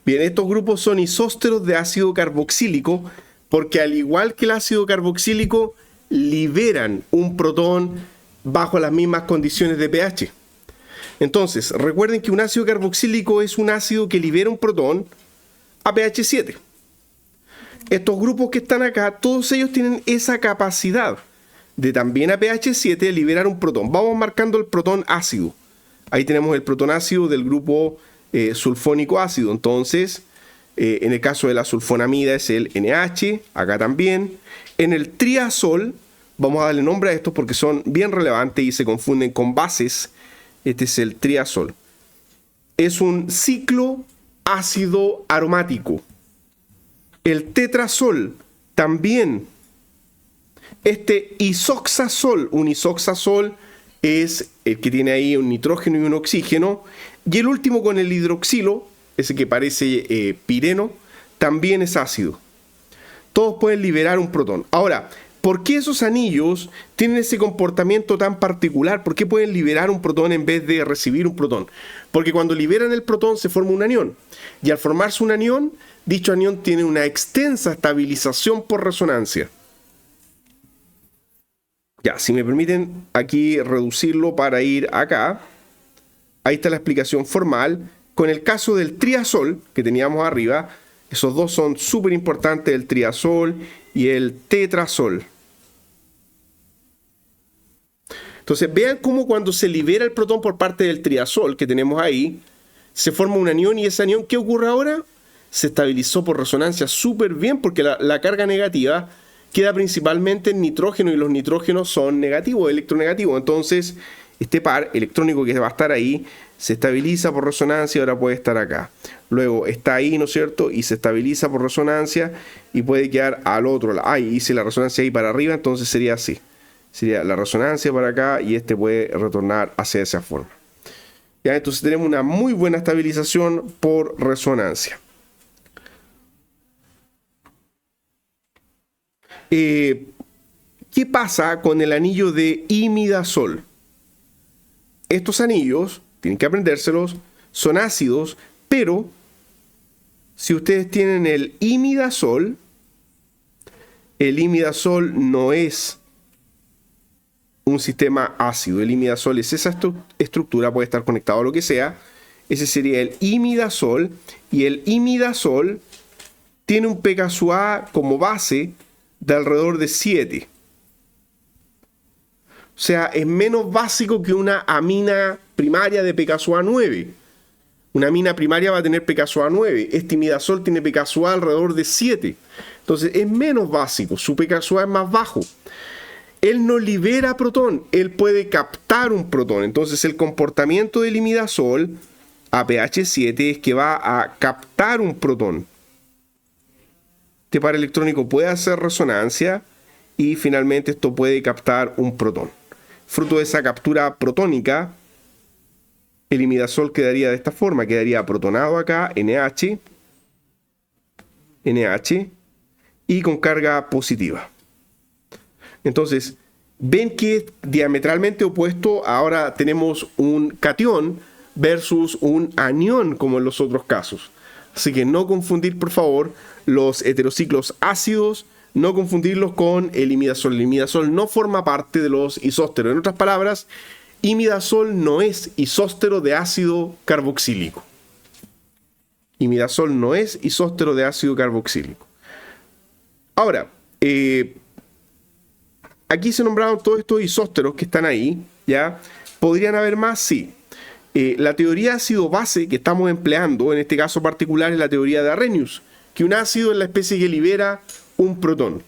Bien, estos grupos son isósteros de ácido carboxílico porque al igual que el ácido carboxílico liberan un protón bajo las mismas condiciones de pH. Entonces, recuerden que un ácido carboxílico es un ácido que libera un protón a pH 7. Estos grupos que están acá, todos ellos tienen esa capacidad de también a pH 7 liberar un protón. Vamos marcando el protón ácido. Ahí tenemos el protón ácido del grupo sulfónico ácido. Entonces, en el caso de la sulfonamida es el NH, acá también. En el triazol, vamos a darle nombre a estos porque son bien relevantes y se confunden con bases. Este es el triazol. Es un ciclo ácido aromático. El tetrazol también. Este isoxazol, un isoxazol es el que tiene ahí un nitrógeno y un oxígeno. Y el último con el hidroxilo, ese que parece pireno, también es ácido. Todos pueden liberar un protón. Ahora, ¿por qué esos anillos tienen ese comportamiento tan particular? ¿Por qué pueden liberar un protón en vez de recibir un protón? Porque cuando liberan el protón se forma un anión. Y al formarse un anión, dicho anión tiene una extensa estabilización por resonancia. Ya, si me permiten aquí reducirlo para ir acá. Ahí está la explicación formal. Con el caso del triazol que teníamos arriba, esos dos son súper importantes, el triazol y el tetrazol. Entonces vean cómo cuando se libera el protón por parte del triazol que tenemos ahí, se forma un anión y ese anión, ¿qué ocurre ahora? Se estabilizó por resonancia súper bien porque la carga negativa queda principalmente en nitrógeno y los nitrógenos son negativos, electronegativos. Entonces este par electrónico que va a estar ahí se estabiliza por resonancia y ahora puede estar acá. Luego está ahí, ¿no es cierto? Y se estabiliza por resonancia y puede quedar al otro lado. Ah, hice la resonancia ahí para arriba, entonces sería así. Sería la resonancia para acá y este puede retornar hacia esa forma. ¿Ya? Entonces tenemos una muy buena estabilización por resonancia. ¿Qué pasa con el anillo de imidazol? Estos anillos, tienen que aprendérselos, son ácidos, pero si ustedes tienen el imidazol no es un sistema ácido. El imidazol es esa estructura, puede estar conectado a lo que sea. Ese sería el imidazol, y el imidazol tiene un pKa como base de alrededor de 7. O sea, es menos básico que una amina primaria de pKa 9. Una amina primaria va a tener pKa 9. Este imidazol tiene pKa alrededor de 7. Entonces es menos básico, su pKa es más bajo. Él no libera protón, él puede captar un protón. Entonces el comportamiento del imidazol a pH 7 es que va a captar un protón. Este par electrónico puede hacer resonancia y finalmente esto puede captar un protón. Fruto de esa captura protónica, el imidazol quedaría de esta forma, quedaría protonado acá, NH, y con carga positiva. Entonces, ven que es diametralmente opuesto. Ahora tenemos un catión versus un anión, como en los otros casos. Así que no confundir, por favor, los heterociclos ácidos, no confundirlos con el imidazol. El imidazol no forma parte de los isósteros. En otras palabras, imidazol no es isóstero de ácido carboxílico. Imidazol no es isóstero de ácido carboxílico. Ahora, aquí se nombraron todos estos isósteros que están ahí, ¿ya? ¿Podrían haber más? Sí. La teoría ácido-base que estamos empleando, en este caso particular, es la teoría de Arrhenius, que un ácido es la especie que libera un protón.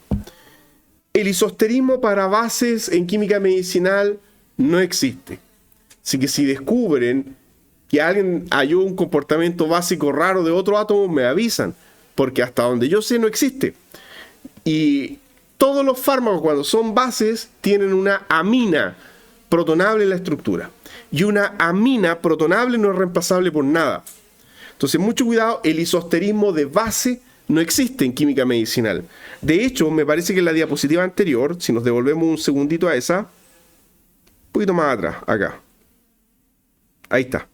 El isosterismo para bases en química medicinal no existe. Así que si descubren que alguien halló un comportamiento básico raro de otro átomo, me avisan, porque hasta donde yo sé no existe. Y todos los fármacos, cuando son bases, tienen una amina protonable en la estructura. Y una amina protonable no es reemplazable por nada. Entonces, mucho cuidado, el isosterismo de base no existe en química medicinal. De hecho, me parece que en la diapositiva anterior, si nos devolvemos un segundito a esa, un poquito más atrás, acá. Ahí está.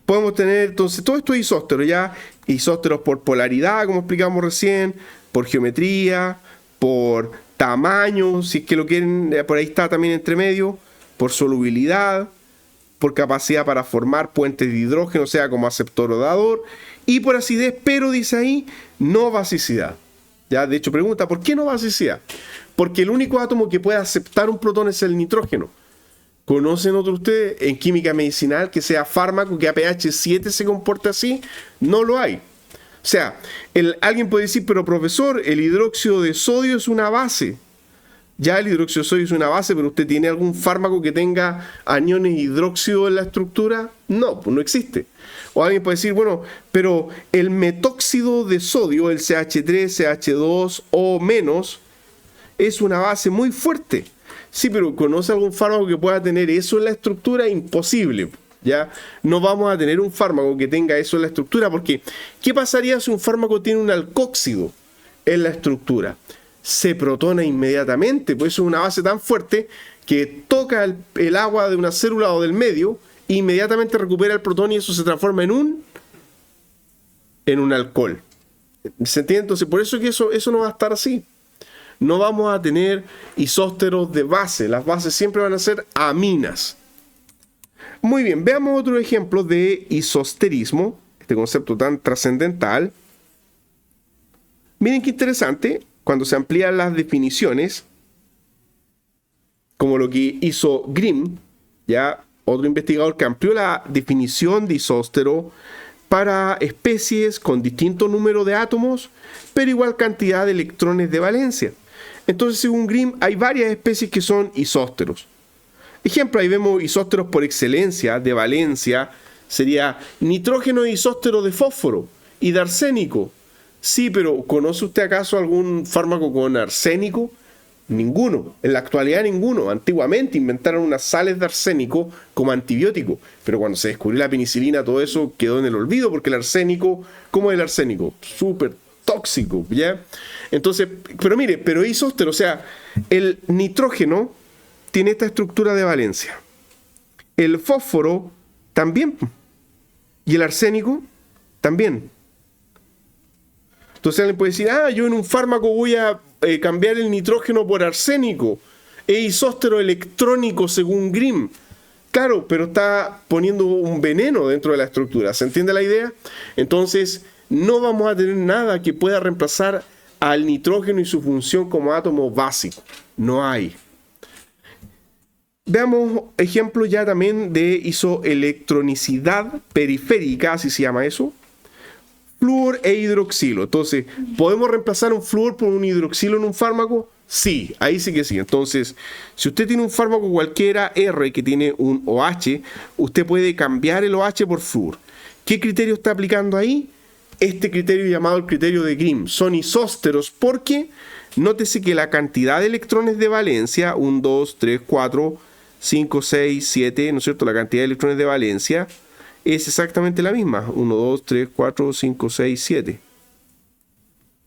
Podemos tener, entonces, todo esto es isóstero, ya. Isósteros por polaridad, como explicamos recién, por geometría, por tamaño, si es que lo quieren, por ahí está también entre medio, por solubilidad, por capacidad para formar puentes de hidrógeno, o sea, como aceptor o dador, y por acidez, pero dice ahí, no basicidad. Ya, de hecho, pregunta, ¿por qué no basicidad? Porque el único átomo que puede aceptar un protón es el nitrógeno. ¿Conocen otro ustedes en química medicinal que sea fármaco, que a pH 7 se comporte así? No lo hay. O sea, alguien puede decir, pero profesor, el hidróxido de sodio es una base. Ya el hidróxido de sodio es una base, pero ¿usted tiene algún fármaco que tenga aniones hidróxido en la estructura? No, pues no existe. O alguien puede decir, bueno, pero el metóxido de sodio, el CH3, CH2 o menos, es una base muy fuerte. Sí, pero ¿conoce algún fármaco que pueda tener eso en la estructura? Imposible. ¿Ya? No vamos a tener un fármaco que tenga eso en la estructura, porque ¿qué pasaría si un fármaco tiene un alcóxido en la estructura? Se protona inmediatamente, pues eso es una base tan fuerte que toca el agua de una célula o del medio, e inmediatamente recupera el protón y eso se transforma en un alcohol. ¿Se entiende? Entonces, por eso que eso no va a estar así. No vamos a tener isósteros de base, las bases siempre van a ser aminas. Muy bien, veamos otro ejemplo de isosterismo, este concepto tan trascendental. Miren qué interesante, cuando se amplían las definiciones, como lo que hizo Grimm, ya otro investigador que amplió la definición de isóstero para especies con distinto número de átomos, pero igual cantidad de electrones de valencia. Entonces, según Grimm, hay varias especies que son isósteros. Ejemplo, ahí vemos isósteros por excelencia, de valencia, sería nitrógeno e isóstero de fósforo y de arsénico. Sí, pero ¿conoce usted acaso algún fármaco con arsénico? Ninguno, en la actualidad ninguno. Antiguamente inventaron unas sales de arsénico como antibiótico, pero cuando se descubrió la penicilina todo eso quedó en el olvido porque el arsénico, ¿cómo es el arsénico? Súper tóxico, ¿ya? Entonces, pero mire, pero isóstero, o sea, el nitrógeno tiene esta estructura de valencia. El fósforo también. Y el arsénico también. Entonces alguien puede decir, yo en un fármaco voy a cambiar el nitrógeno por arsénico. Es isóstero electrónico según Grimm. Claro, pero está poniendo un veneno dentro de la estructura. ¿Se entiende la idea? Entonces, no vamos a tener nada que pueda reemplazar al nitrógeno y su función como átomo básico. No hay. Veamos ejemplos ya también de isoelectronicidad periférica, así se llama eso. Flúor e hidroxilo. Entonces, ¿podemos reemplazar un flúor por un hidroxilo en un fármaco? Sí, ahí sí que sí. Entonces, si usted tiene un fármaco cualquiera R que tiene un OH, usted puede cambiar el OH por flúor. ¿Qué criterio está aplicando ahí? Este criterio llamado el criterio de Grimm. Son isósteros porque nótese que la cantidad de electrones de valencia, 1, 2, 3, 4, 5, 6, 7, ¿no es cierto? La cantidad de electrones de valencia es exactamente la misma. 1, 2, 3, 4, 5, 6, 7.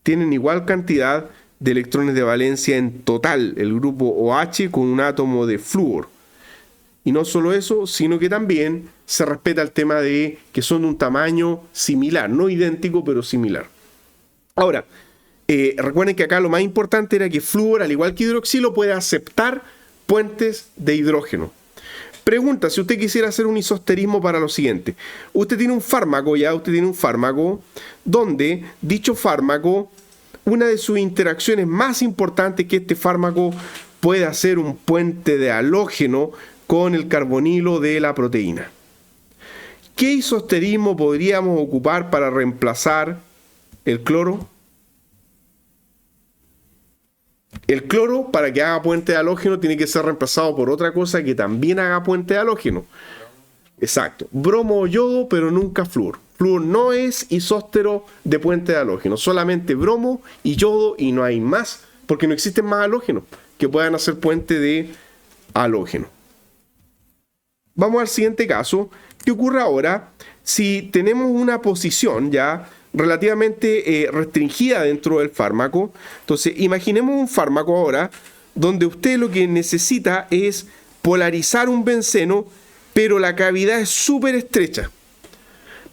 Tienen igual cantidad de electrones de valencia en total, el grupo OH con un átomo de flúor. Y no solo eso, sino que también se respeta el tema de que son de un tamaño similar, no idéntico, pero similar. Ahora, recuerden que acá lo más importante era que flúor, al igual que hidroxilo, puede aceptar puentes de hidrógeno. Pregunta, si usted quisiera hacer un isosterismo para lo siguiente. Usted tiene un fármaco, donde dicho fármaco, una de sus interacciones más importantes es que este fármaco puede hacer un puente de halógeno con el carbonilo de la proteína. ¿Qué isosterismo podríamos ocupar para reemplazar el cloro? El cloro, para que haga puente de halógeno, tiene que ser reemplazado por otra cosa que también haga puente de halógeno. Exacto. Bromo o yodo, pero nunca flúor. Flúor no es isóstero de puente de halógeno. Solamente bromo y yodo y no hay más, porque no existen más halógenos que puedan hacer puente de halógeno. Vamos al siguiente caso. ¿Qué ocurre ahora si tenemos una posición ya relativamente restringida dentro del fármaco? Entonces, imaginemos un fármaco ahora donde usted lo que necesita es polarizar un benceno, pero la cavidad es súper estrecha.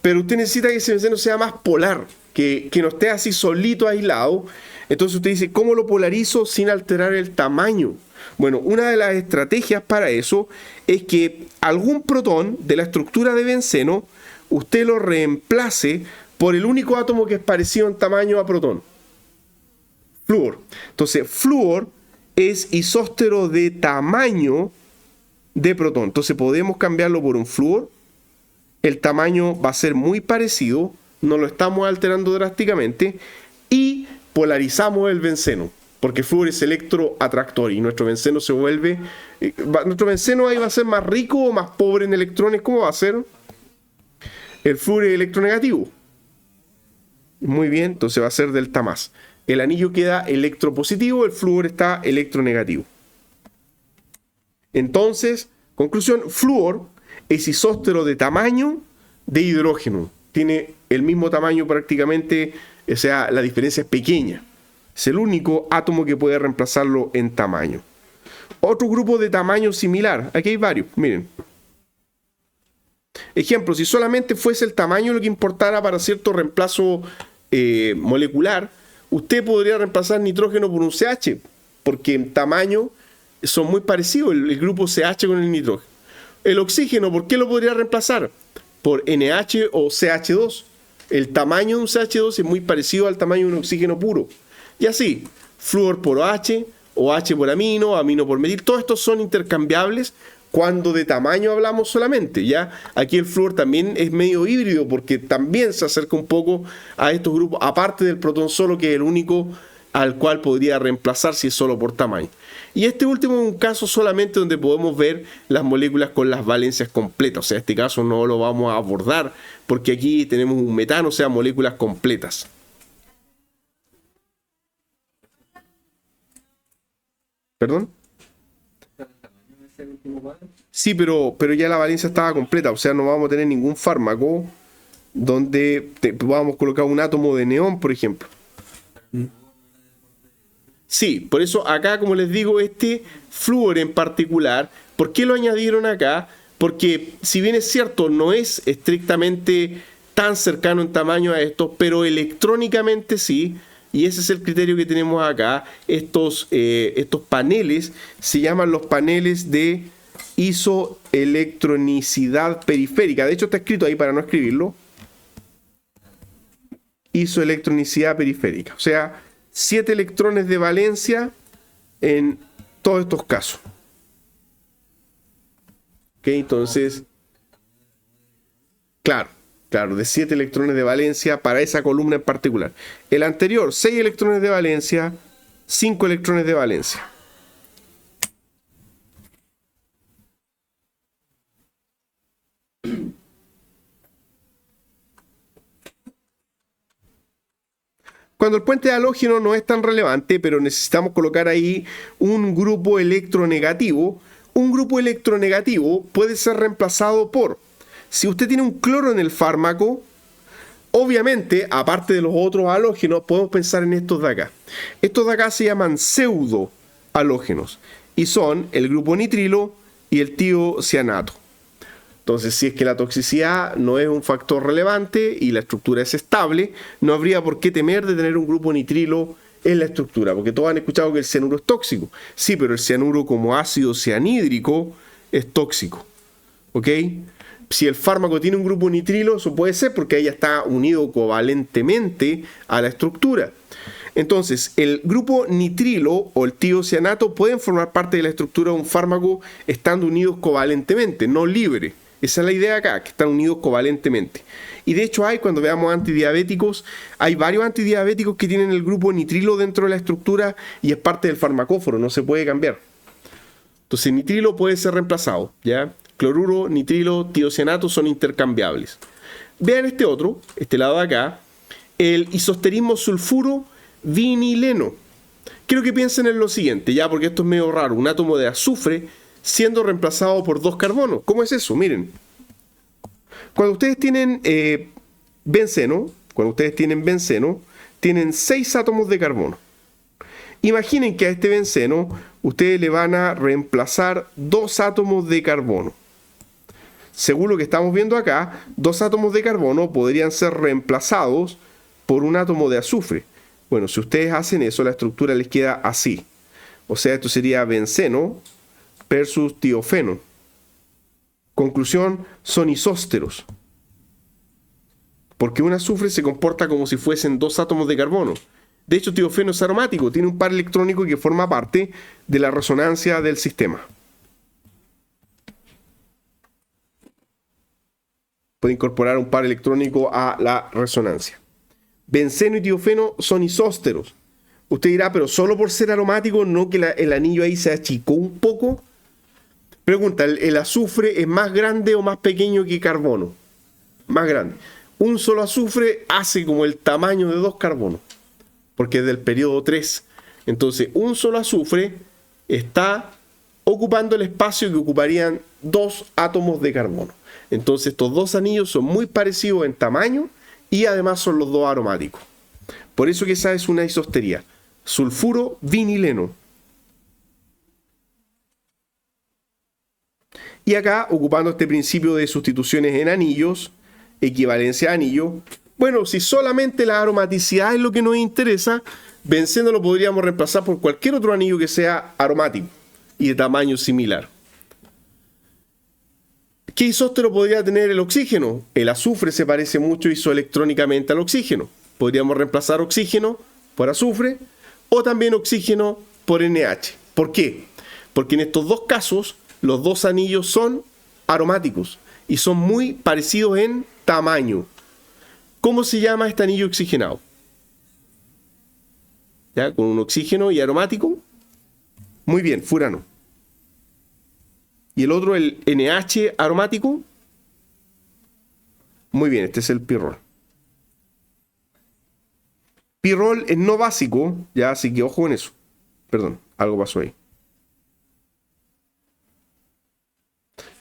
pero usted necesita que ese benceno sea más polar, que no esté así solito, aislado. Entonces usted dice, ¿cómo lo polarizo sin alterar el tamaño? Bueno, una de las estrategias para eso es que algún protón de la estructura de benceno usted lo reemplace por el único átomo que es parecido en tamaño a protón. Flúor. Entonces, flúor es isóstero de tamaño de protón. Entonces podemos cambiarlo por un flúor. El tamaño va a ser muy parecido, no lo estamos alterando drásticamente y polarizamos el benceno, porque el flúor es electroatractor y nuestro benceno se vuelve... nuestro benceno ahí va a ser más rico o más pobre en electrones. ¿Cómo va a ser? El flúor es electronegativo. Muy bien, entonces va a ser delta más. El anillo queda electropositivo, el flúor está electronegativo. Entonces, conclusión, flúor es isóstero de tamaño de hidrógeno. Tiene el mismo tamaño prácticamente, o sea, la diferencia es pequeña. Es el único átomo que puede reemplazarlo en tamaño. Otro grupo de tamaño similar, aquí hay varios, miren. Ejemplo, si solamente fuese el tamaño lo que importara para cierto reemplazo molecular, usted podría reemplazar nitrógeno por un CH, porque en tamaño son muy parecidos el grupo CH con el nitrógeno. El oxígeno, ¿por qué lo podría reemplazar? Por NH o CH2. El tamaño de un CH2 es muy parecido al tamaño de un oxígeno puro. Y así, flúor por OH, OH por amino, amino por metil, todos estos son intercambiables cuando de tamaño hablamos solamente. Ya aquí el flúor también es medio híbrido porque también se acerca un poco a estos grupos, aparte del protón solo, que es el único al cual podría reemplazar si es solo por tamaño. Y este último es un caso solamente donde podemos ver las moléculas con las valencias completas. O sea, este caso no lo vamos a abordar porque aquí tenemos un metano, o sea, moléculas completas. ¿Perdón? Sí, pero ya la valencia estaba completa, o sea, no vamos a tener ningún fármaco donde podamos colocar un átomo de neón, por ejemplo. Sí, por eso acá, como les digo, este flúor en particular, ¿por qué lo añadieron acá? Porque si bien es cierto, no es estrictamente tan cercano en tamaño a esto, pero electrónicamente sí. Y ese es el criterio que tenemos acá. Estos paneles se llaman los paneles de isoelectronicidad periférica. De hecho está escrito ahí para no escribirlo. Isoelectronicidad periférica. O sea, 7 electrones de valencia en todos estos casos. ¿Ok? Entonces, claro, de 7 electrones de valencia para esa columna en particular. El anterior, 6 electrones de valencia, 5 electrones de valencia. Cuando el puente de halógeno no es tan relevante, pero necesitamos colocar ahí un grupo electronegativo puede ser reemplazado por, si usted tiene un cloro en el fármaco, obviamente, aparte de los otros halógenos, podemos pensar en estos de acá. Estos de acá se llaman pseudohalógenos y son el grupo nitrilo y el tiocianato. Entonces, si es que la toxicidad no es un factor relevante y la estructura es estable, no habría por qué temer de tener un grupo nitrilo en la estructura, porque todos han escuchado que el cianuro es tóxico. Sí, pero el cianuro como ácido cianhídrico es tóxico. ¿Ok? Si el fármaco tiene un grupo nitrilo, eso puede ser porque ella está unido covalentemente a la estructura. Entonces, el grupo nitrilo o el tiocianato pueden formar parte de la estructura de un fármaco estando unidos covalentemente, no libre. Esa es la idea acá, que están unidos covalentemente. Y de hecho cuando veamos antidiabéticos, hay varios antidiabéticos que tienen el grupo nitrilo dentro de la estructura y es parte del farmacóforo, no se puede cambiar. Entonces nitrilo puede ser reemplazado, ¿ya? Cloruro, nitrilo, tiocianato son intercambiables. Vean este otro, este lado de acá, el isosterismo sulfuro vinileno. Quiero que piensen en lo siguiente, ya, porque esto es medio raro, un átomo de azufre siendo reemplazado por 2 carbonos. ¿Cómo es eso? Miren. Cuando ustedes tienen benceno, tienen 6 átomos de carbono. Imaginen que a este benceno ustedes le van a reemplazar 2 átomos de carbono. según lo que estamos viendo acá, 2 átomos de carbono podrían ser reemplazados por un átomo de azufre. Bueno, si ustedes hacen eso, la estructura les queda así. O sea, esto sería benceno versus tiofeno. Conclusión, son isósteros. Porque un azufre se comporta como si fuesen 2 átomos de carbono. De hecho, tiofeno es aromático, tiene un par electrónico que forma parte de la resonancia del sistema. Puede incorporar un par electrónico a la resonancia. Benceno y tiofeno son isósteros. Usted dirá, pero solo por ser aromático, ¿no que el anillo ahí se achicó un poco? Pregunta, ¿el azufre es más grande o más pequeño que carbono? Más grande. Un solo azufre hace como el tamaño de 2 carbonos, porque es del periodo 3. Entonces, un solo azufre está ocupando el espacio que ocuparían 2 átomos de carbono. Entonces, estos 2 anillos son muy parecidos en tamaño y además son los 2 aromáticos. Por eso que esa es una isostería. Sulfuro vinileno. Y acá, ocupando este principio de sustituciones en anillos, equivalencia a anillo, bueno, si solamente la aromaticidad es lo que nos interesa, benceno lo podríamos reemplazar por cualquier otro anillo que sea aromático y de tamaño similar. ¿Qué isóstero podría tener el oxígeno? El azufre se parece mucho isoelectrónicamente al oxígeno. Podríamos reemplazar oxígeno por azufre o también oxígeno por NH. ¿Por qué? Porque en estos 2 casos los 2 anillos son aromáticos y son muy parecidos en tamaño. ¿Cómo se llama este anillo oxigenado? ¿Ya? Con un oxígeno y aromático. Muy bien, furano. Y el otro, el NH aromático. Muy bien, este es el pirrol. Pirrol es no básico, ya, así que ojo en eso. Perdón, algo pasó ahí.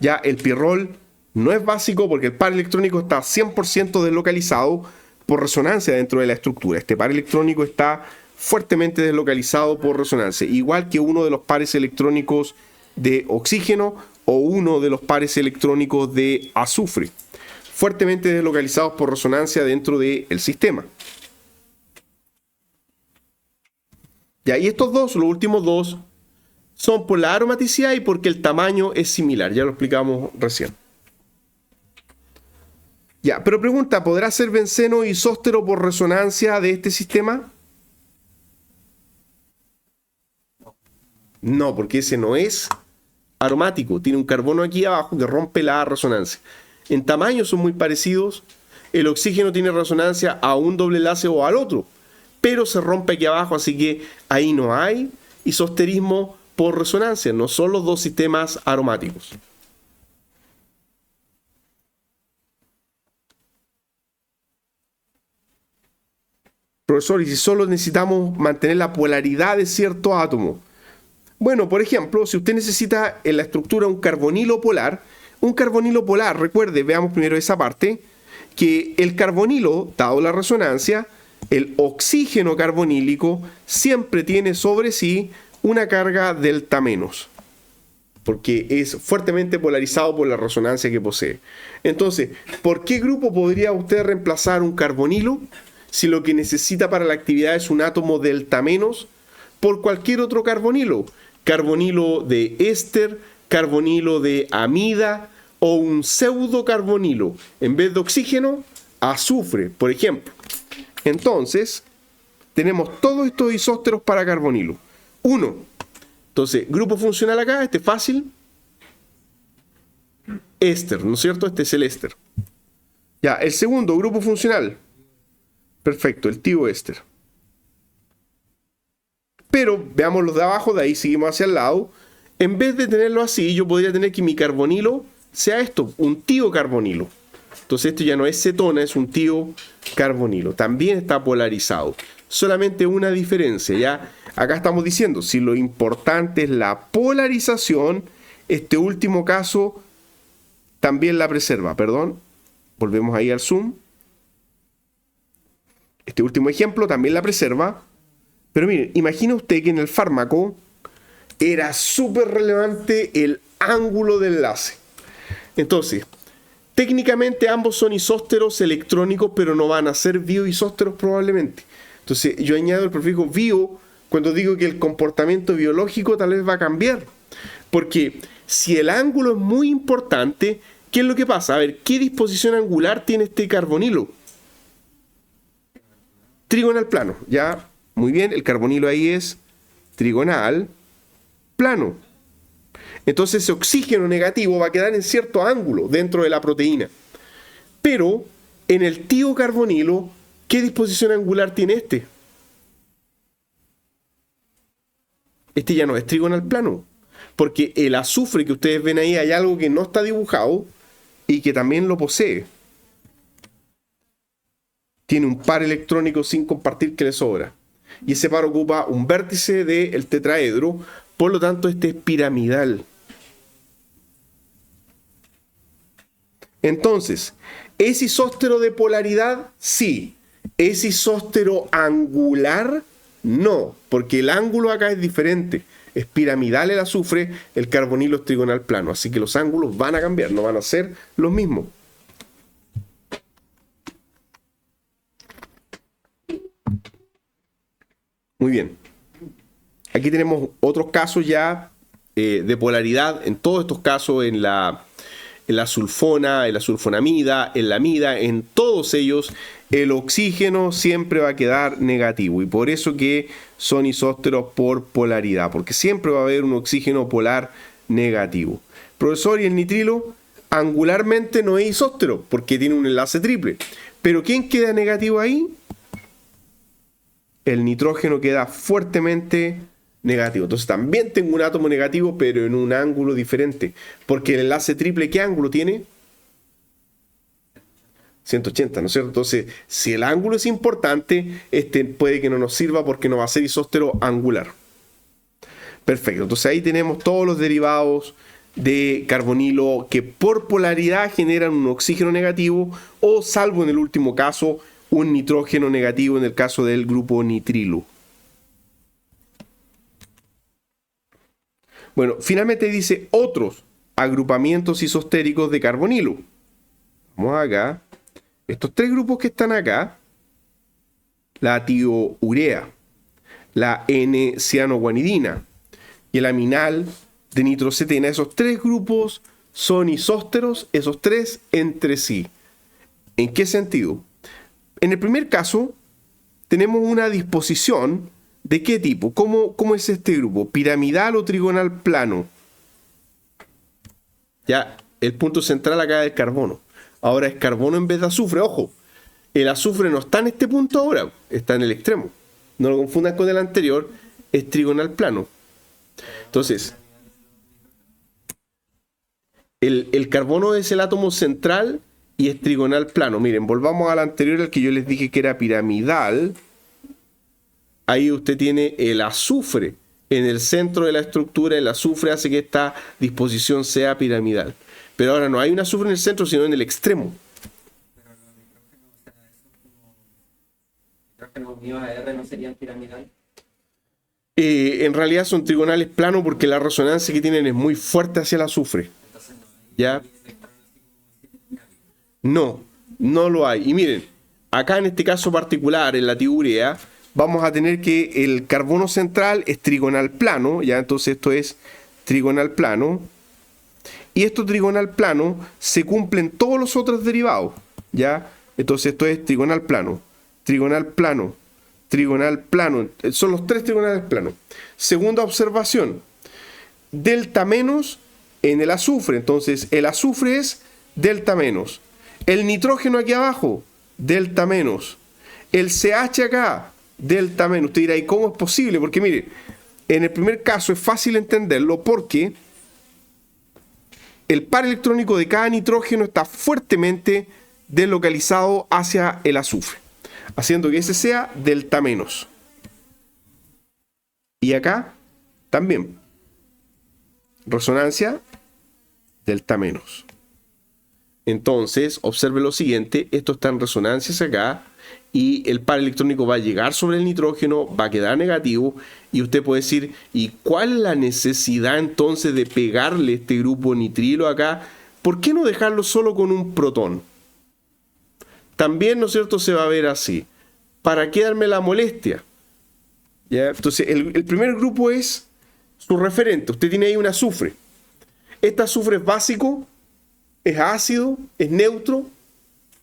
Ya, el pirrol no es básico porque el par electrónico está 100% deslocalizado por resonancia dentro de la estructura. Este par electrónico está fuertemente deslocalizado por resonancia, igual que uno de los pares electrónicos de oxígeno o uno de los pares electrónicos de azufre, fuertemente deslocalizados por resonancia dentro del sistema. Ya, y estos 2, los últimos 2, son por la aromaticidad y porque el tamaño es similar, ya lo explicamos recién. Ya, pero pregunta, ¿podrá ser benceno isóstero por resonancia de este sistema? No, porque ese no es aromático, tiene un carbono aquí abajo que rompe la resonancia. En tamaño son muy parecidos, el oxígeno tiene resonancia a un doble enlace o al otro, pero se rompe aquí abajo, así que ahí no hay isosterismo por resonancia, no son los 2 sistemas aromáticos. Profesor, ¿y si solo necesitamos mantener la polaridad de cierto átomo? Bueno, por ejemplo, si usted necesita en la estructura un carbonilo polar, recuerde, veamos primero esa parte, que el carbonilo, dado la resonancia, el oxígeno carbonílico siempre tiene sobre sí una carga delta menos, porque es fuertemente polarizado por la resonancia que posee. Entonces, ¿por qué grupo podría usted reemplazar un carbonilo si lo que necesita para la actividad es un átomo delta menos por cualquier otro carbonilo? Carbonilo de éster, carbonilo de amida o un pseudocarbonilo. En vez de oxígeno, azufre, por ejemplo. Entonces, tenemos todos estos isósteros para carbonilo. 1. Entonces, grupo funcional acá, este es fácil. Éster, ¿no es cierto? Este es el éster. Ya, el segundo, grupo funcional. Perfecto, el tioéster. Pero veamos los de abajo, de ahí seguimos hacia el lado. En vez de tenerlo así, yo podría tener que mi carbonilo sea esto, un tiocarbonilo. Entonces esto ya no es cetona, es un tiocarbonilo. También está polarizado. Solamente una diferencia, ¿ya? Acá estamos diciendo, si lo importante es la polarización, este último caso también la preserva. Perdón, volvemos ahí al zoom. Este último ejemplo también la preserva. Pero miren, imagina usted que en el fármaco era súper relevante el ángulo de enlace. Entonces, Técnicamente ambos son isósteros electrónicos, pero no van a ser bioisósteros probablemente. Entonces yo añado el prefijo bio cuando digo que el comportamiento biológico tal vez va a cambiar. Porque si el ángulo es muy importante, ¿qué es lo que pasa? A ver, ¿qué disposición angular tiene este carbonilo? Trigonal plano, ya, muy bien, el carbonilo ahí es trigonal plano. Entonces ese oxígeno negativo va a quedar en cierto ángulo dentro de la proteína. Pero en el tiocarbonilo, ¿qué disposición angular tiene este? Este ya no es trigonal plano. Porque el azufre que ustedes ven ahí hay algo que no está dibujado y que también lo posee. Tiene un par electrónico sin compartir que le sobra. Y ese par ocupa un vértice del tetraedro, por lo tanto este es piramidal. Entonces, ¿es isóstero de polaridad? Sí. ¿Es isóstero angular? No, porque el ángulo acá es diferente. Es piramidal el azufre, el carbonilo es trigonal plano. Así que los ángulos van a cambiar, no van a ser los mismos. Muy bien. Aquí tenemos otros casos ya de polaridad. En todos estos casos, en la sulfona, en la sulfonamida, en la amida, en todos ellos, el oxígeno siempre va a quedar negativo. Y por eso que son isósteros por polaridad, porque siempre va a haber un oxígeno polar negativo. Profesor, ¿y el nitrilo? Angularmente no es isóstero, porque tiene un enlace triple. Pero ¿quién queda negativo ahí? El nitrógeno queda fuertemente negativo. Entonces también tengo un átomo negativo, pero en un ángulo diferente. Porque el enlace triple, ¿qué ángulo tiene? 180, ¿no es cierto? Entonces, si el ángulo es importante, este puede que no nos sirva porque no va a ser isóstero angular. Perfecto. Entonces ahí tenemos todos los derivados de carbonilo que por polaridad generan un oxígeno negativo o, salvo en el último caso, un nitrógeno negativo en el caso del grupo nitrilo. Bueno, finalmente dice otros agrupamientos isostéricos de carbonilo. Vamos acá. Estos tres grupos que están acá, la tiourea, la N-cianoguanidina y el aminal de nitrocetena, esos tres grupos son isósteros, esos tres entre sí. ¿En qué sentido? En el primer caso, tenemos una disposición de qué tipo. ¿Cómo es este grupo? ¿Piramidal o trigonal plano? Ya, el punto central acá es el carbono. Ahora es carbono en vez de azufre. Ojo, el azufre no está en este punto ahora, está en el extremo. No lo confundan con el anterior, es trigonal plano. Entonces, el carbono es el átomo central y es trigonal plano. Miren, volvamos al anterior, al que yo les dije que era piramidal. Ahí usted tiene el azufre en el centro de la estructura. El azufre hace que esta disposición sea piramidal. Pero ahora no hay un azufre en el centro, sino en el extremo. Pero los nitrógenos unidos a R no serían piramidales. En realidad son trigonales planos porque la resonancia que tienen es muy fuerte hacia el azufre. ¿Ya? No, no lo hay. Y miren, acá en este caso particular, en la tiourea, vamos a tener que el carbono central es trigonal plano, ¿ya? Entonces esto es trigonal plano. Y esto trigonal plano se cumplen todos los otros derivados, ¿ya? Entonces esto es trigonal plano, trigonal plano, trigonal plano. Son los tres trigonales planos. Segunda observación, delta menos en el azufre. Entonces el azufre es delta menos. El nitrógeno aquí abajo, delta menos. El CH acá, delta menos. Usted dirá, ¿y cómo es posible? Porque mire, en el primer caso es fácil entenderlo porque el par electrónico de cada nitrógeno está fuertemente deslocalizado hacia el azufre, haciendo que ese sea delta menos. Y acá también, resonancia, delta menos. Entonces, observe lo siguiente, esto está en resonancia hacia acá, y el par electrónico va a llegar sobre el nitrógeno, va a quedar negativo, y usted puede decir, ¿y cuál es la necesidad entonces de pegarle este grupo nitrilo acá ¿por qué no dejarlo solo con un protón? También, ¿no es cierto?, se va a ver así. ¿Para qué darme la molestia? ¿Ya? Entonces, el primer grupo es su referente. Usted tiene ahí un azufre. Este azufre es básico, es ácido, es neutro.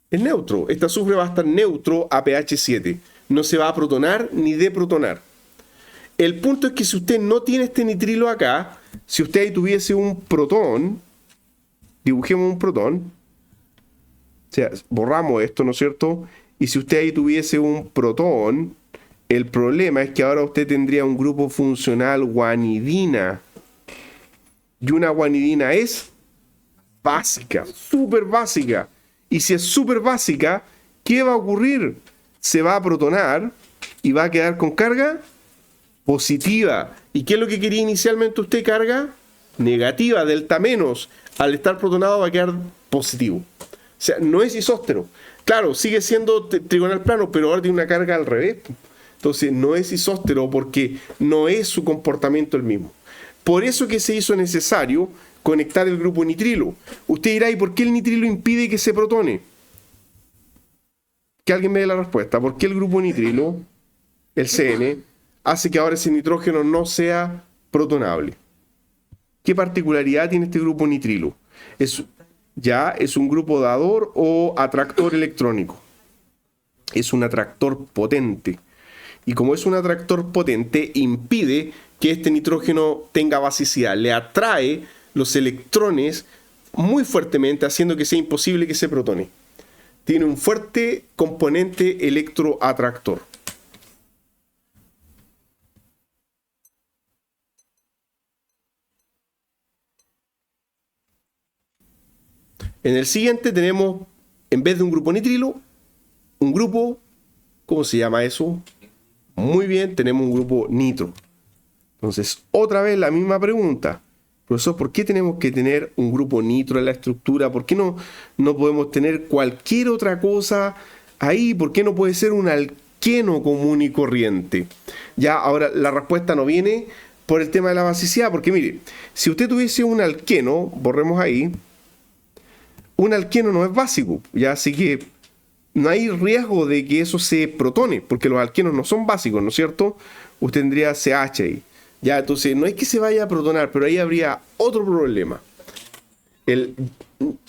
Es neutro. Este azufre va a estar neutro a pH 7. No se va a protonar ni deprotonar. El punto es que si usted no tiene este nitrilo acá, si usted ahí tuviese un protón, dibujemos un protón, o sea, borramos esto, ¿no es cierto? Y si usted ahí tuviese un protón, el problema es que ahora usted tendría un grupo funcional guanidina. Y una guanidina es básica, súper básica. Y si es súper básica, ¿qué va a ocurrir? Se va a protonar y va a quedar con carga positiva. ¿Y qué es lo que quería inicialmente usted? Carga negativa, delta menos. Al estar protonado va a quedar positivo. O sea, no es isóstero. Claro, sigue siendo trigonal plano, pero ahora tiene una carga al revés. Entonces no es isóstero porque no es su comportamiento el mismo. Por eso que se hizo necesario conectar el grupo nitrilo. Usted dirá, ¿y por qué el nitrilo impide que se protone? Que alguien me dé la respuesta. ¿Por qué el grupo nitrilo, el CN, hace que ahora ese nitrógeno no sea protonable? ¿Qué particularidad tiene este grupo nitrilo? ¿Es un grupo dador o atractor electrónico? Es un atractor potente. Y como es un atractor potente, impide que este nitrógeno tenga basicidad. Le atrae los electrones muy fuertemente, haciendo que sea imposible que se protone. Tiene un fuerte componente electroatractor. En el siguiente tenemos, en vez de un grupo nitrilo, un grupo, ¿cómo se llama eso? Muy bien, tenemos un grupo nitro. Entonces, otra vez la misma pregunta. Profesor, ¿por qué tenemos que tener un grupo nitro en la estructura? ¿Por qué no podemos tener cualquier otra cosa ahí? ¿Por qué no puede ser un alqueno común y corriente? Ya, ahora la respuesta no viene por el tema de la basicidad, porque mire, si usted tuviese un alqueno, borremos ahí, un alqueno no es básico, ya, así que no hay riesgo de que eso se protone, porque los alquenos no son básicos, ¿no es cierto? Usted tendría CH ahí. Ya, entonces no es que se vaya a protonar, pero ahí habría otro problema.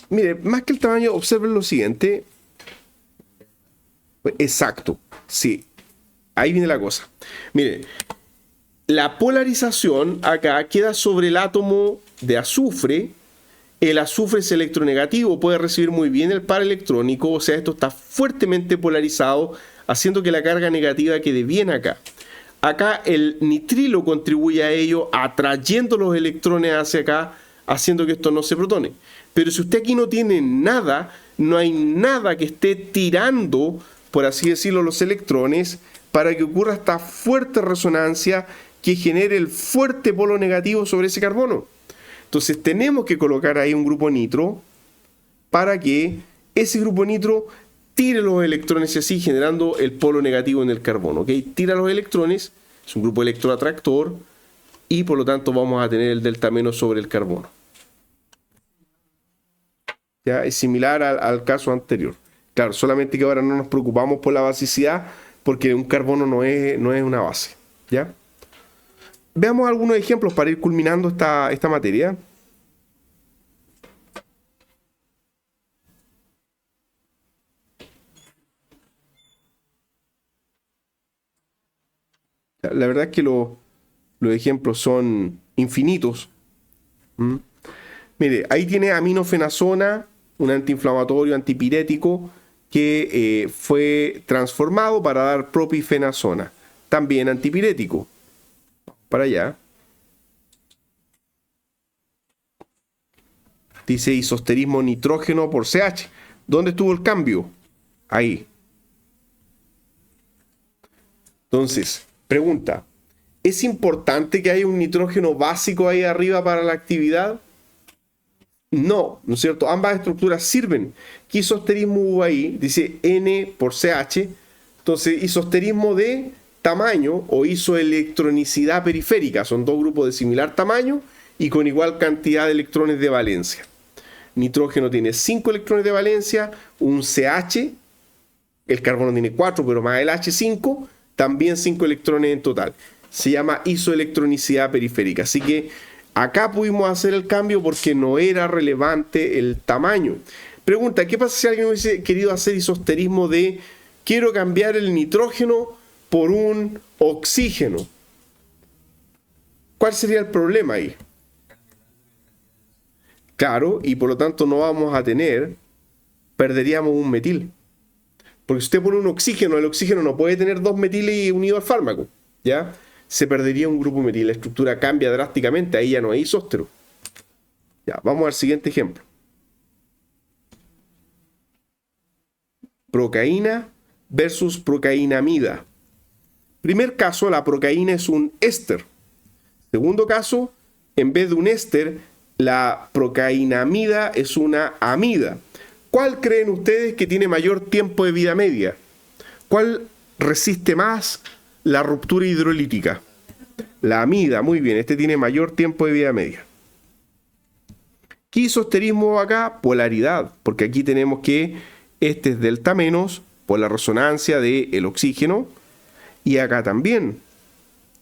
Mire, más que el tamaño, observen lo siguiente. Exacto, sí. Ahí viene la cosa. Mire, la polarización acá queda sobre el átomo de azufre. El azufre es electronegativo, puede recibir muy bien el par electrónico, o sea, esto está fuertemente polarizado, haciendo que la carga negativa quede bien acá. Acá el nitrilo contribuye a ello, atrayendo los electrones hacia acá, haciendo que esto no se protone. Pero si usted aquí no tiene nada, no hay nada que esté tirando, por así decirlo, los electrones, para que ocurra esta fuerte resonancia que genere el fuerte polo negativo sobre ese carbono. Entonces tenemos que colocar ahí un grupo nitro para que ese grupo nitro tire los electrones así, generando el polo negativo en el carbono. ¿Ok? Tira los electrones, es un grupo electroatractor y por lo tanto vamos a tener el delta menos sobre el carbono. ¿Ya? Es similar al caso anterior. Claro, solamente que ahora no nos preocupamos por la basicidad porque un carbono no es una base. ¿Ya? Veamos algunos ejemplos para ir culminando esta materia. La verdad es que los ejemplos son infinitos. Mire, ahí tiene aminofenazona, un antiinflamatorio antipirético que fue transformado para dar propifenazona, también antipirético. Para allá. Dice isosterismo nitrógeno por CH. ¿Dónde estuvo el cambio? Ahí. Entonces, pregunta, ¿es importante que haya un nitrógeno básico ahí arriba para la actividad? No, ¿no es cierto? Ambas estructuras sirven. ¿Qué isosterismo hubo ahí? Dice N por CH. Entonces, isosterismo de tamaño o isoelectronicidad periférica. Son dos grupos de similar tamaño y con igual cantidad de electrones de valencia. nitrógeno tiene 5 electrones de valencia, un CH, el carbono tiene 4, pero más el H5, también 5 electrones en total. Se llama isoelectronicidad periférica. Así que acá pudimos hacer el cambio porque no era relevante el tamaño. Pregunta, ¿qué pasa si alguien hubiese querido hacer isosterismo de quiero cambiar el nitrógeno por un oxígeno? ¿Cuál sería el problema ahí? Claro, y por lo tanto no vamos a tener, perderíamos un metil. Porque si usted pone un oxígeno, el oxígeno no puede tener 2 metiles unidos al fármaco, ¿ya? Se perdería un grupo metil, la estructura cambia drásticamente, ahí ya no hay isóstero. Ya, vamos al siguiente ejemplo. Procaína versus procainamida. Primer caso, la procaína es un éster. Segundo caso, en vez de un éster, la procainamida es una amida. ¿Cuál creen ustedes que tiene mayor tiempo de vida media? ¿Cuál resiste más la ruptura hidrolítica? La amida, muy bien, este tiene mayor tiempo de vida media. ¿Qué isosterismo acá? Polaridad, porque aquí tenemos que este es delta menos por la resonancia del oxígeno, y acá también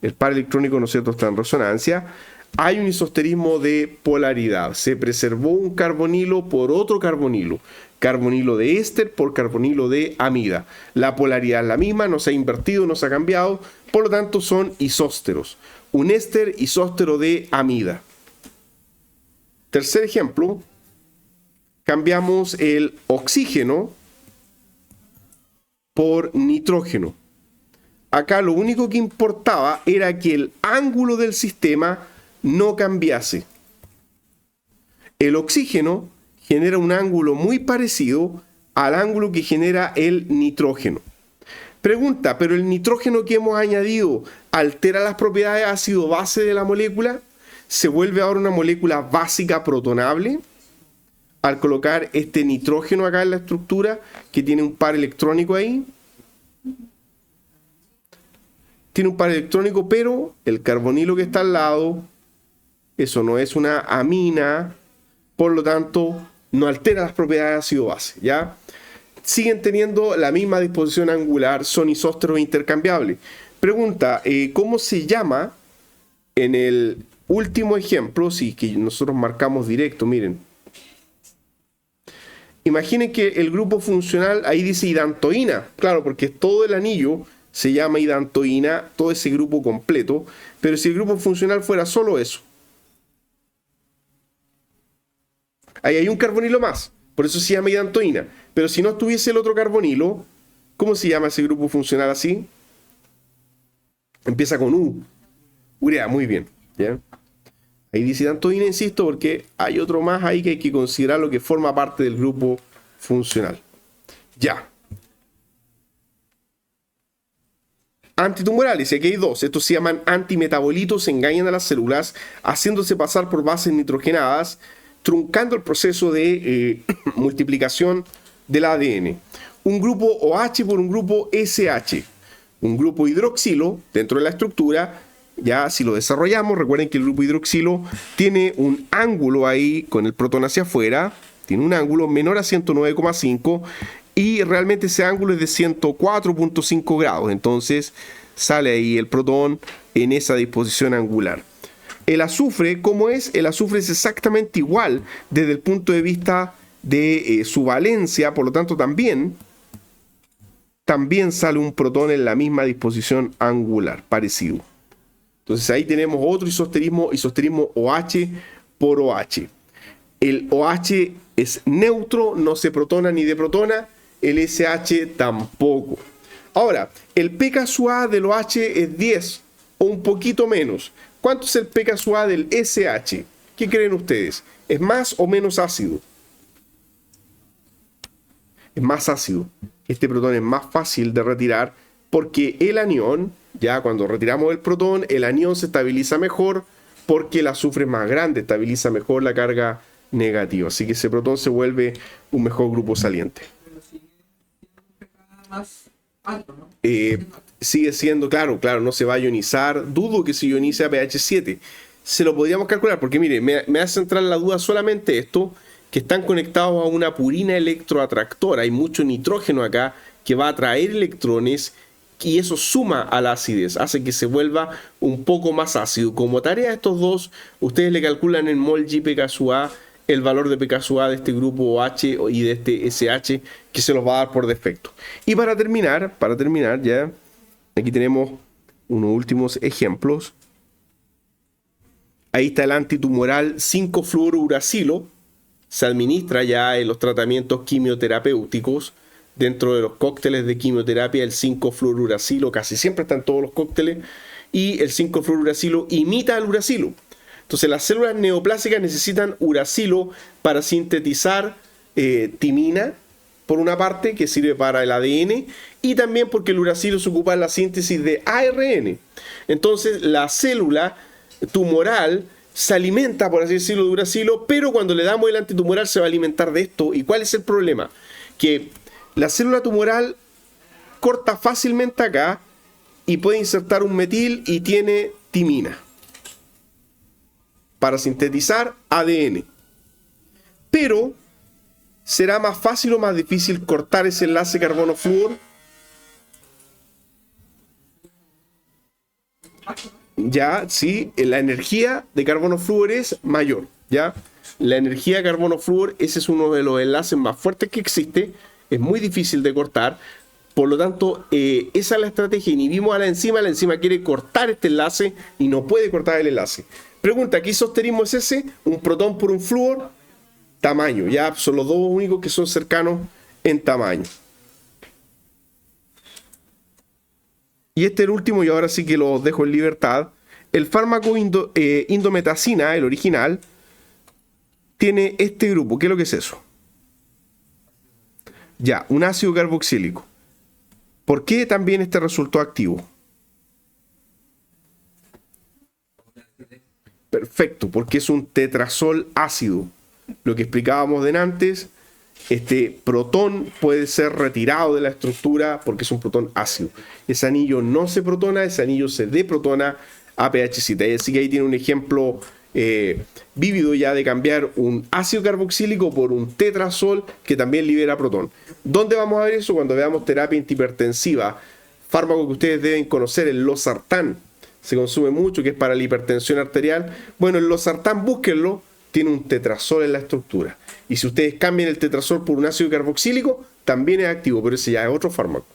el par electrónico, ¿no es cierto?, está en resonancia. Hay un isosterismo de polaridad. Se preservó un carbonilo por otro carbonilo. Carbonilo de éster por carbonilo de amida. La polaridad es la misma, no se ha invertido, no se ha cambiado. Por lo tanto, son isósteros. Un éster isóstero de amida. Tercer ejemplo. Cambiamos el oxígeno por nitrógeno. Acá lo único que importaba era que el ángulo del sistema no cambiase. El oxígeno genera un ángulo muy parecido al ángulo que genera el nitrógeno. Pregunta, ¿pero el nitrógeno que hemos añadido altera las propiedades ácido-base de la molécula? ¿Se vuelve ahora una molécula básica protonable? Al colocar este nitrógeno acá en la estructura, que tiene un par electrónico ahí. Tiene un par electrónico, pero el carbonilo que está al lado, eso no es una amina, por lo tanto, no altera las propiedades de ácido-base, ¿ya? Siguen teniendo la misma disposición angular, son isósteros intercambiables. Pregunta, ¿cómo se llama en el último ejemplo? Sí, que nosotros marcamos directo, miren. Imaginen que el grupo funcional, ahí dice hidantoína, claro, porque todo el anillo se llama hidantoína, todo ese grupo completo, pero si el grupo funcional fuera solo eso, ahí hay un carbonilo más, por eso se llama hidantoína, pero si no estuviese el otro carbonilo, ¿cómo se llama ese grupo funcional así? Empieza con U, urea, muy bien, ¿ya? Ahí dice hidantoína, insisto, porque hay otro más ahí que hay que considerar lo que forma parte del grupo funcional. Ya. Antitumorales, y aquí hay dos. Estos se llaman antimetabolitos, engañan a las células, haciéndose pasar por bases nitrogenadas, truncando el proceso de multiplicación del ADN. Un grupo OH por un grupo SH. Un grupo hidroxilo dentro de la estructura. Ya si lo desarrollamos, recuerden que el grupo hidroxilo tiene un ángulo ahí con el protón hacia afuera, tiene un ángulo menor a 109,5 y realmente ese ángulo es de 104,5 grados, entonces sale ahí el protón en esa disposición angular. El azufre, ¿cómo es? El azufre es exactamente igual desde el punto de vista de su valencia, por lo tanto también sale un protón en la misma disposición angular, parecido. Entonces ahí tenemos otro isosterismo OH por OH. El OH es neutro, no se protona ni deprotona, el SH tampoco. Ahora, el pKa del OH es 10 o un poquito menos. ¿Cuánto es el pKa del SH? ¿Qué creen ustedes? ¿Es más o menos ácido? Es más ácido. Este protón es más fácil de retirar porque el anión, ya cuando retiramos el protón, el anión se estabiliza mejor porque el azufre es más grande, estabiliza mejor la carga negativa. Así que ese protón se vuelve un mejor grupo saliente. Más alto, ¿no? Sigue siendo, claro, no se va a ionizar. Dudo que se ionice a pH 7. Se lo podríamos calcular porque, mire, me hace entrar la duda solamente esto. que están conectados a una purina electroatractora. Hay mucho nitrógeno acá que va a atraer electrones y eso suma a la acidez, hace que se vuelva un poco más ácido. Como tarea a estos dos, ustedes le calculan en mol G pKa el valor de pKa de este grupo OH y de este SH que se los va a dar por defecto. Y para terminar ya, aquí tenemos unos últimos ejemplos. Ahí está el antitumoral 5-fluorouracilo. Se administra ya en los tratamientos quimioterapéuticos. Dentro de los cócteles de quimioterapia, el 5-fluorouracilo casi siempre está en todos los cócteles. Y el 5-fluorouracilo imita al uracilo. Entonces las células neoplásicas necesitan uracilo para sintetizar timina, por una parte, que sirve para el ADN, y también porque el uracilo se ocupa en la síntesis de ARN. Entonces la célula tumoral se alimenta, por así decirlo, de uracilo, pero cuando le damos el antitumoral se va a alimentar de esto. ¿Y cuál es el problema? Que la célula tumoral corta fácilmente acá y puede insertar un metil y tiene timina para sintetizar ADN. Pero ¿será más fácil o más difícil cortar ese enlace carbono-flúor? Ya, sí, la energía de carbono-flúor es mayor, ¿ya? La energía de carbono-flúor, ese es uno de los enlaces más fuertes que existe, es muy difícil de cortar, por lo tanto, esa es la estrategia. Inhibimos a la enzima quiere cortar este enlace y no puede cortar el enlace. Pregunta, ¿qué isosterismo es ese? Un protón por un flúor, tamaño, ya son los dos únicos que son cercanos en tamaño. Y este es el último, y ahora sí que los dejo en libertad. El fármaco indometacina, el original, tiene este grupo. ¿Qué es lo que es eso? Ya, un ácido carboxílico. ¿Por qué también este resultó activo? Perfecto, porque es un tetrazol ácido. Lo que explicábamos de antes, este protón puede ser retirado de la estructura porque es un protón ácido. Ese anillo no se protona, ese anillo se deprotona a pH 7. Así que ahí tiene un ejemplo vívido ya de cambiar un ácido carboxílico por un tetrazol que también libera protón. ¿Dónde vamos a ver eso? Cuando veamos terapia antihipertensiva. Fármaco que ustedes deben conocer, el losartán. Se consume mucho, que es para la hipertensión arterial. Bueno, el losartán, búsquenlo, tiene un tetrazol en la estructura. Y si ustedes cambian el tetrazol por un ácido carboxílico, también es activo, pero ese ya es otro fármaco.